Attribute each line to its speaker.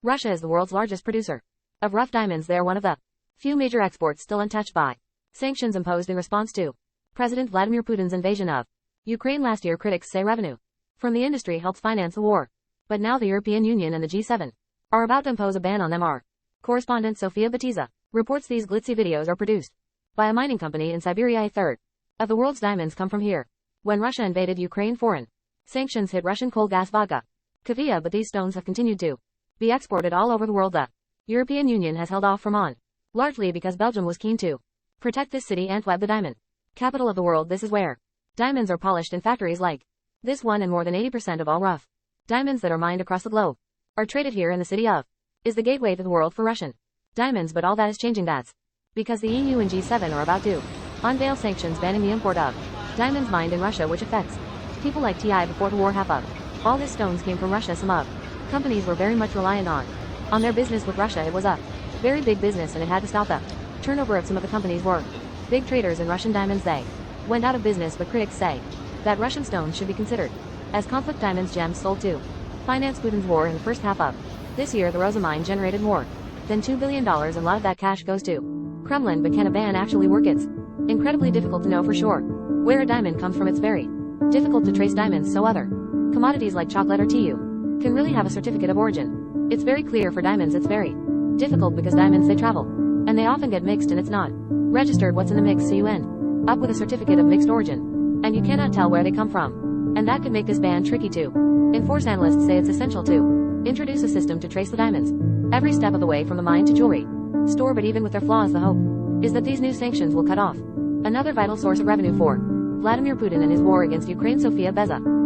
Speaker 1: Russia is the world's largest producer of rough diamonds. They are one of the few major exports still untouched by sanctions imposed in response to President Vladimir Putin's invasion of Ukraine last year. Critics say revenue from the industry helps finance the war. But now the European Union and the G7 are about to impose a ban on them. Our correspondent Sofia Batiza reports these glitzy videos are produced by a mining company in Siberia. A third of the world's diamonds come from here. When Russia invaded Ukraine, foreign sanctions hit Russian coal, gas, vodka, kavia, but these stones have continued to be exported all over the world. The European Union has held off from on, largely because Belgium was keen to protect this city, Antwerp, the diamond capital of the world. This is where diamonds are polished in factories like this one, and more than 80% of all rough diamonds that are mined across the globe are traded here. In the city of is the gateway to the world for Russian diamonds, but all that is changing. That's because the EU and G7 are about to unveil sanctions banning the import of diamonds mined in Russia, which affects people like TI. Before the war, half of all these stones came from Russia. Some of companies were very much reliant on their business with Russia. It was a very big business, and it had to stop. The turnover of some of the companies were big traders in Russian diamonds. They went out of business, but critics say that Russian stones should be considered as conflict diamonds, gems sold to finance Putin's war. In the first half of this year, the Rosa mine generated more than $2 billion, and a lot of that cash goes to Kremlin. But can a ban actually work? It's incredibly difficult to know for sure where a diamond comes from. It's very difficult to trace diamonds, so other commodities like chocolate or tea can really have a certificate of origin. It's very clear for diamonds. It's very difficult because diamonds, they travel, and they often get mixed, and it's not registered what's in the mix, so you end up with a certificate of mixed origin, and you cannot tell where they come from. And that could make this ban tricky to enforce. Analysts say it's essential to introduce a system to trace the diamonds every step of the way from the mine to jewelry store. But even with their flaws, the hope is that these new sanctions will cut off another vital source of revenue for Vladimir Putin and his war against Ukraine. Sofia Beza.